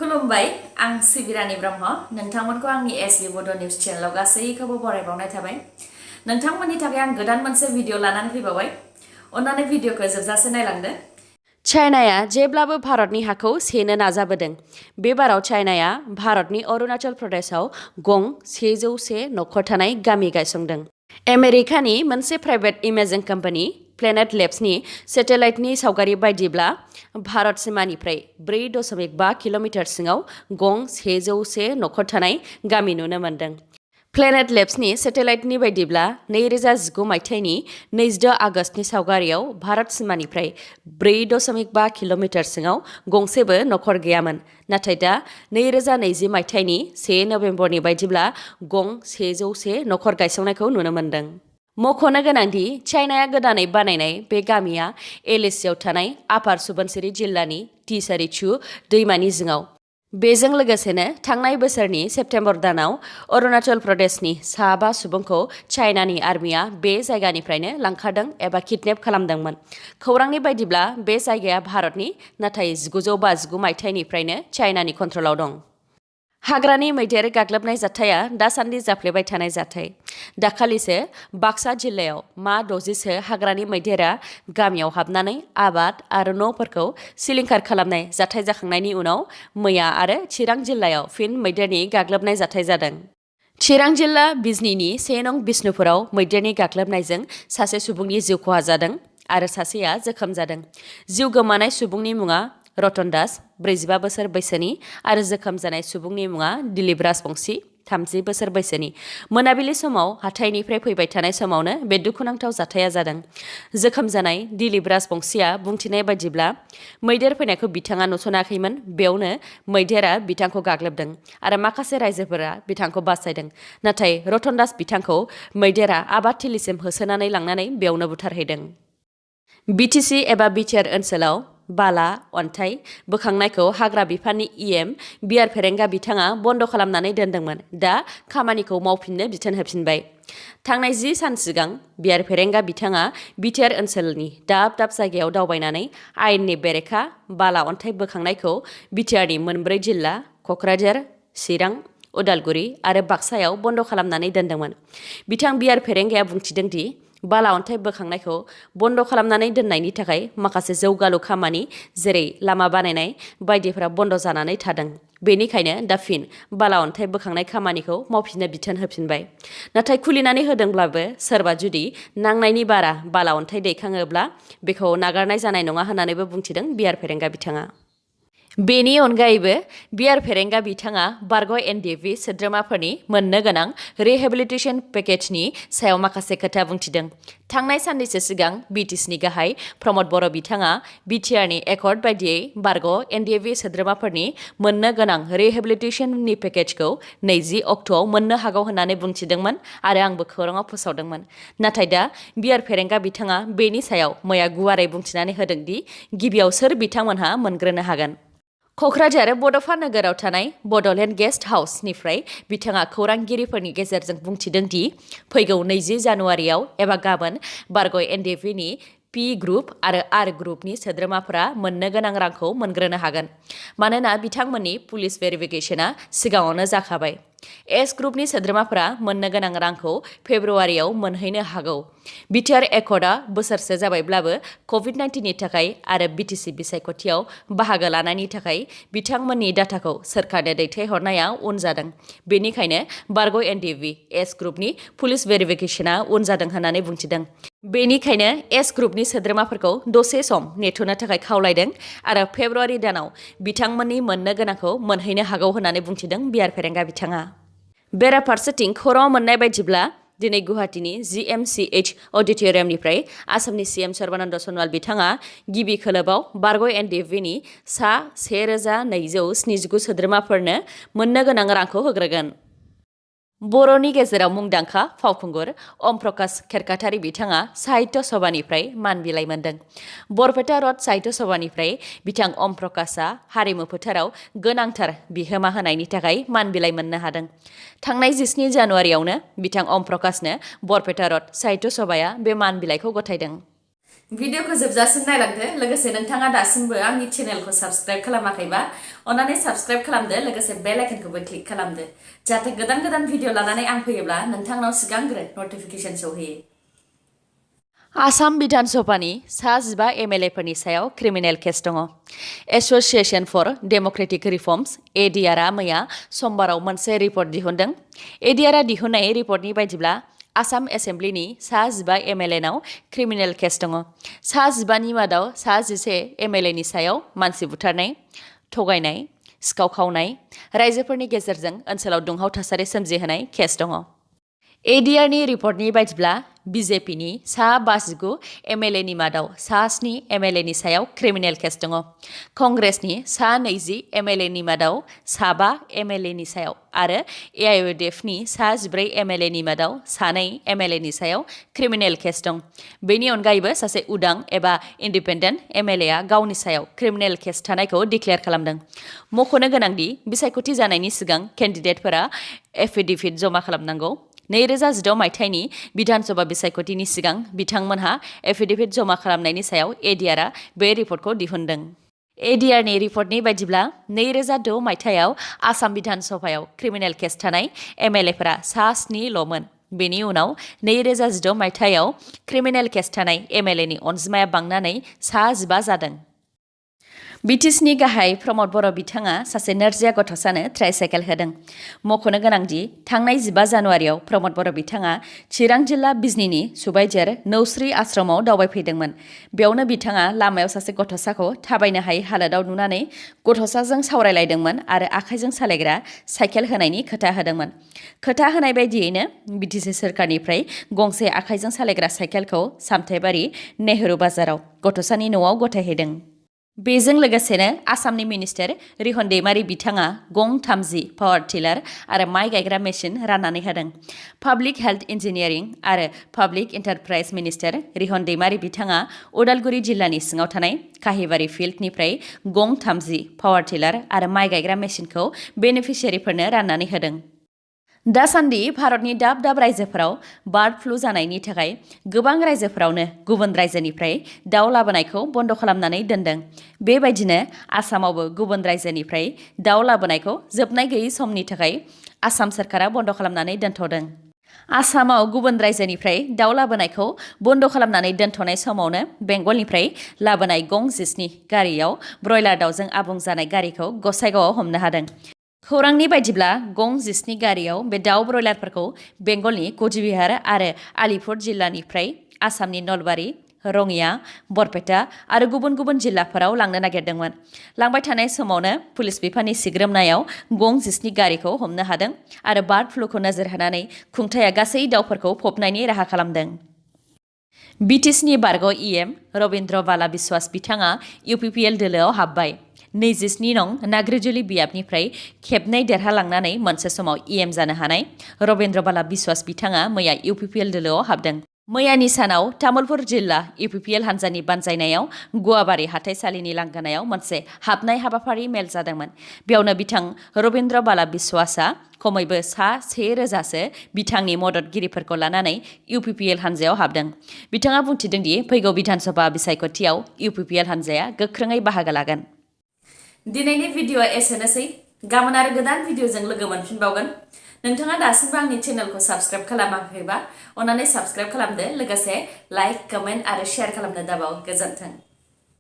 खुलुमबाय आं सिबिरानि ब्रह्म नोंथांमोनखौ आंनि एसबी बड' निउज चेनेलाव गासैखौबो बरायबावनाय थाबाय। नोंथांमोननि थाखाय आं गोदान मोनसे भिडिअ लानानै फैबावबाय। अन्नानै भिडिअखौ जोबजासे नायलांदो। चाइनाया जेब्लाबो भारतनि हाखौ सेनो नाजाबोदों। बे बाराव चाइनाया भारतनि अरुणाचल प्रदेशआव गं 101 नखर थानाय गामि गायसंदों। आमेरिकानि मोनसे प्राइभेट इमेजिं कम्पानि प्लेनेट लेब्सनि सेटेलाइटनि सावगारि बायदिब्ला भारत सिमानिफ्राय 4.5 किल'मिटार सिङाव गं 101 नखर थानाय गामि नुनो मोन्दों। प्लेनेट लेब्सनि सेटेलाइटनि बायदिब्ला 2019 मायथाइनि 22 आगस्तनि सावगारियाव भारत सिमानिफ्राय 4.5 किल'मिटार सिङाव गंसेबो नखर गैयामोन। नाथाय दा 2020 मायथाइनि 1 नभेम्बरनि बायदिब्ला गं 101 नखर गायसंनायखौ नुनो मोन्दों। मख'नो गोनांदि चाइनाया गोदानै बानायनाय बे गामिया एलिसियाव थानाय आपार सुबनसिरि जिल्लानि टिसारिचु दैमानि जिङाव। बेजों लोगोसेनो थांनाय बोसोरनि सेप्तेम्बर दानाव अरुणाचल प्रदेशनि 5 सुबुंखौ चाइनानि आर्मिया बे जायगानिफ्रायनो लांखारदों एबा किडनेप खालामदोंमोन। खौरांनि बायदिब्ला बे जायगाया भारतनि, नाथाय 1959 मायथाइनिफ्रायनो चाइनानि कन्ट्रलाव दं। हाग्रानि मैदेर गाग्लोबनाय जाथाया दासान्दि जाफ्लेबाय थानाय जाथाय। दाखालिसो बाक्सा जिल्लायाव 60 हाग्रानि मैदेरा गामियाव हाबनानै आबाद आरो न'फोरखौ सिलिंखार खालामनाय जाथाय जाखांनायनि उनाव मैया आरो चिरां जिल्लायाव फिन मैदेरनि गाग्लोबनाय जाथाय जादों। चिरां जिल्ला बिजनीनि 1 नं बिष्णुपुराव मैदेरनि गाग्लोबनायजों सासे सुबुंनि जिउ खहा जादों आरो सासेया जोखोम जादों। जिउ गोमानाय सुबुंनि मुङा रतन दास 45 बोसोर बैसोनि आरो जोखोम जानाय सुबुंनि मुङा दिलीप राजबंशी 30 बोसोर बैसोनि। मोनाबिलि समाव हाथाइनिफ्राय फैबाय थानाय समावनो बे दुखुनांथाव जाथाया जादों। जोखोम जानाय दिलीप राजबंशीया बुंथिनाय बायदिब्ला मैदेर फैनायखौ बिथाङा नुसनाखैमोन। बेयावनो मैदेरा बिथांखौ गाग्लोबदों आरो माखासे राइजोफोरा बिथांखौ बासायदों। नाथाय रतन दास बिथांखौ मैदेरा आबाद थिलिसिम होसोनानै लांनानै बेयावनो बुथारहैदों। बिटिसि एबा बिटिआर ओनसोलाव बाला अन्थाइ बोखांनायखौ हाग्रा बिफाननि इएम बिआर फेरेंगा बिथाङा बन्द' खालामनानै दोन्दोंमोन। दा खामानिखौ मावफिननो बिथोन होफिनबाय। थांनाय 10 सान सिगां बिआर फेरेंगा बिथाङा बिटिआर ओनसोलनि दाब दाब जायगायाव दावबायनानै आयेननि बेरेखा बाला अन्थाइ बोखांनायखौ बिटिआरनि 4 जिल्ला क'क्राझार, चिरां, उदालगुरि आरो बाक्सायाव बन्द' खालामनानै दोन्दोंमोन। बिथां बिआर फेरेंगाया बुंथिदों दि बाला अन्थाइ बोखांनायखौ बन्द' खालामनानै दोननायनि थाखाय माखासे जौगालु खामानि जेरै लामा बानायनाय बायदिफोरा बन्द' जानानै थादों। बेनिखायनो दा फिन बाला अन्थाइ बोखांनाय खामानिखौ मावफिननो बिथोन होफिनबाय। नाथाय खुलिनानै होदोंब्लाबो सोरबा जुदि नांनायनि बारा बाला अन्थाइ दैखाङोब्ला बेखौ नागारनाय जानाय नङा होननानैबो बुंथिदों बिआर फेरेंगा बिथाङा। बेनि अनगायैबो बिआर फेरेंगा बिथाङा बारग' एनडिएफबि सोद्रोमाफोरनि मोननो गोनां रिहेबिलिटेसन पेकेजनि सायाव माखासे खोथा बुंथिदों। थांनाय साननैसो सिगां बिटिसिनि गाहाय प्रमद बर' बिथाङा बिटिआरनि एकर्ड बायदियै बारग' एनडिएफबि सोद्रोमाफोरनि मोननो गोनां रिहेबिलिटेसननि पेकेजखौ 20 अक्ट'आव मोननो हागौ होननानै बुंथिदोंमोन आरो आंबो खौराङाव फोसावदोंमोन। नाथाय दा बिआर फेरेंगा बिथाङा बेनि सायाव मैया गुवारै बुंथिनानै होदों दि गिबियाव सोर बिथांमोनहा मोनग्रोनो हागोन। क'क्राझार बड'फा नोगोराव थानाय बड'लेण्ड गेस्ट हाउसनिफ्राय बिथाङा खौरांगिरिफोरनि गेजेरजों बुंथिदों दि फैगौ 20 जानुवारियाव एबा गाबोन बारग' एनडिएफबिनि पि ग्रुप आरो आर ग्रुपनि सोद्रोमाफोरा मोननो गोनां रांखौ मोनग्रोनो हागोन। मानोना बिथांमोननि पुलिस भेरिफिकेशना सिगाङावनो जाखाबाय। एस ग्रुपनि सोद्रोमाफोरा मोननो गोनां रांखौ फेब्रुवारियाव मोनहैनो हागौ। बिटिआर एकर्डआ बोसोरसे जाबायब्लाबो कभिड-19नि थाखाय आरो बिटिसि बिसायख'थियाव बाहागो लानायनि थाखाय बिथांमोननि डाटाखौ सोरखारनो दैथायहरनाया उन जादों। बेनिखायनो बारग' एनडिएफबि एस ग्रुपनि पुलिस भेरिफिकेशना उन जादों होननानै बुंथिदों। बेनिखायनो एस ग्रुपनि सोद्रोमाफोरखौ दसे सम नेथ'नो थाखाय खावलायदों आरो फेब्रुवारि दानाव बिथांमोननि मोननो गोनांखौ मोनहैनो हागौ होननानै बुंथिदों बिआर फेरेंगा बिथाङा। बेराफारसेथिं खौराङाव मोननाय बायदिब्ला दिनै गुवाहाटीनि जिएमसिएच अडिट'रियामनिफ्राय आसामनि सिएम सर्बानन्द सन'वाल बिथाङा गिबि खोलोबाव बारग' एनडिएफबिनि सा 1279 सोद्रोमाफोरनो मोननो गोनां रांखौ होग्रोगोन। बर'नि गेजेराव मुंदांखा फावखुंगुर अम प्रकाश खेरखातारि बिथाङा साहित्य सभानिफ्राय मान बिलाइ मोनदों। बरपेटा रड साहित्य सभानिफ्राय बिथां अम प्रकाशआ हारिमु फोथाराव गोनांथार बिहोमा होनायनि थाखाय मान बिलाइ मोननो हादों। थांनाय 17 जानुवारियावनो बिथां अम प्रकाशनो बरपेटा रड साहित्य सभाया बे मान बिलाइखौ गथायदों। भिडिअखौ जोबजासिम नायलांदो लोगोसे नोंथाङा दासिमबो आंनि चेनेलखौ साबस्क्राइब खालामाखैबा अन्नानै साबस्क्राइब खालामदो लोगोसे बेल आइकनखौबो क्लिक खालामदो जाहाथे गोदान गोदान भिडिअ लानानै आं फैयोब्ला नोंथांनाव सिगांग्रो नटिफिकेसन सौहैयो। आसाम विधान सभानि सा 15 एमएलएफोरनि सायाव क्रिमिनेल केस दङ। एसोसिएशन फर डेमोक्रेटिक रिफर्म्स एडिआरआ मैया समबाराव मोनसे रिपर्ट दिहुनदों। एडिआरआ दिहुननाय रिपर्टनि बायदिब्ला आसाम एसेम्ब्लिनि सा 15 एमएलएनाव क्रिमिनेल केस दङ। सा 15नि मादाव सा 11 एमएलएनि सायाव मानसि बुथारनाय, थगायनाय, सिखाव खावनाय, राइजोफोरनि गेजेरजों ओनसोलाव दुंहाव थासारि सोमजिहोनाय केस दङ। एडिआरनि रिपर्टनि बायदिब्ला बिजेपिनि सा 59 एमएलएनि मादाव सा 7 एमएलएनि सायाव क्रिमिनेल केस दङ। कंग्रेसनि सा 20 एमएलएनि मादाव सा 5 एमएलएनि सायाव आरो एआइयुडिएफनि सा 14 एमएलएनि मादाव सा 2 एमएलएनि सायाव क्रिमिनेल केस दं। बेनि अनगायैबो सासे उदां एबा इन्डिपेन्डेन्ट एमएलएआ गावनि सायाव क्रिमिनेल केस थानायखौ डिक्लेयार खालामदों। मख'नो गोनांदि बिसायख'थि जानायनि सिगां केन्डिडेटफोरा एफिडेभिट जमा खालामनांगौ। 2016 मायथाइनि विधानसभा बिसायख'थिनि सिगां बिथांमोनहा एफिडेभिट जमा खालामनायनि सायाव एडिआरआ बे रिपर्टखौ दिहुनदों। एडिआरनि रिपर्टनि बायदिब्ला 2006 मायथाइयाव आसाम विधानसभायाव क्रिमिनेल केस थानाय एमएलएफोरा सा 7ल'मोन। बेनि उनाव 2016 मायथाइयाव क्रिमिनेल केस थानाय एमएलएनि अनजिमाया बांनानै सा 15 जादों। बिटिसिनि गाहाय प्रमद बर' बिथाङा सासे नोरजिया गथ'सानो ट्राइसाइकेल होदों। मख'नो गोनांदि थांनाय 15 जानुवारियाव प्रमद बर' बिथाङा चिरां जिल्ला बिजनीनि सुबाइझार नौस्रि आश्रमाव दावबायफैदोंमोन। बेयावनो बिथाङा लामायाव सासे गथ'साखौ थाबायनो हायै हालोदाव नुनानै गथ'साजों सावरायलायदोंमोन आरो आखाइजों सालायग्रा साइकेल होनायनि खोथा होदोंमोन। खोथा होनाय बायदियैनो बिटिसि सोरखारनिफ्राय गंसे आखाइजों सालायग्रा साइकेलखौ सामथाइबारि नेहरू बाजाराव गथ'सानि न'आव गथायहैदों। बेजों लोगोसेनो आसामनि मिनिस्टार रिहन दैमारि बिथाङा गं 30 पावार टिलार आरो माइ गायग्रा मेसिन राननानै होदों। पाब्लिक हेल्थ इन्जिनियारिं आरो पाब्लिक एन्टारप्राइज मिनिस्टार रिहन दैमारि बिथाङा उदालगुरि जिल्लानि सिङाव थानाय काहिबारि फिल्डनिफ्राय गं 30 पावार टिलार आरो माइ गायग्रा मेसिनखौ बेनिफिसियारिफोरनो राननानै होदों। दासान्दि भारतनि दाब दाब रायजोफोराव बार्ड फ्लु जानायनि थाखाय गोबां रायजोफोरावनो गुबुन रायजोनिफ्राय दाउ लाबोनायखौ बन्द' खालामनानै दोनदों। बेबायदिनो आसामावबो गुबुन रायजोनिफ्राय दाउ लाबोनायखौ जोबनाय गैयै समनि थाखाय आसाम सोरखारा बन्द' खालामनानै दोनथ'दों। आसामाव गुबुन रायजोनिफ्राय दाउ लाबोनायखौ बन्द' खालामनानै दोनथ'नाय समावनो बेंगलनिफ्राय लाबोनाय गं 19 गारियाव ब्रयलार दाउजों आबुं जानाय गारिखौ गसाइगावआव हमनो हादों। खौरांनि बायदिब्ला गं 19 गारियाव बे दाउ ब्रयलारफोरखौ बेंगलनि कचबिहार आरो आलिपुर जिल्लानिफ्राय आसामनि नलबारि, रङिया, बरपेटा आरो गुबुन गुबुन जिल्लाफोराव लांनो नागिरदोंमोन। लांबाय थानाय समावनो पुलिस बिफाननि सिग्रोमनायाव गं 19 गारिखौ हमनो हादों आरो बार्ड फ्लुखौ नोजोर होनानै खुंथाया गासै दाउफोरखौ फबनायनि राहा खालामदों। बिटिसिनि बारग' इएम रबिन्द्र बाला बिस्वास बिथाङा इउपिपिएल दोलोआव हाबबाय। 27 नं नाग्रिजुलि बियाबनिफ्राय खेबनै देरहालांनानै मोनसे समाव इएम जानो हानाय रबिन्द्र बाला बिस्वास बिथाङा मैया इउपिपिएल दोलोआव हाबदों। मैयानि सानाव तामुलपुर जिल्ला इउपिपिएल हान्जानि बानजायनायाव गुवाबारि हाथाइसालिनि लांगोनायाव मोनसे हाबनाय हाबाफारि मेल जादोंमोन। बेयावनो बिथां रबिन्द्र बाला बिस्वासआ खमैबो सा 1000सो बिथांनि मददगिरिफोरखौ लानानै इउपिपिएल हान्जायाव हाबदों। बिथाङा बुंथिदोंदि फैगौ बिधानसभा बिसायख'थियाव इउपिपिएल हान्जाया गोख्रोङै बाहागो लागोन। दिनैनि भिडिअ'आ एसेनोसै। गाबोन आरो गोदान भिडिअ'जों लोगो मोनफिनबावगोन। नोंथाङा दासिमबो आंनि चेनेलखौ साबस्क्राइब खालामाखैबा अन्नानै साबस्क्राइब खालामदो लोगोसे लाइक, कमेन्ट आरो शेयार खालामनो दाबाव। गोजोन्थों।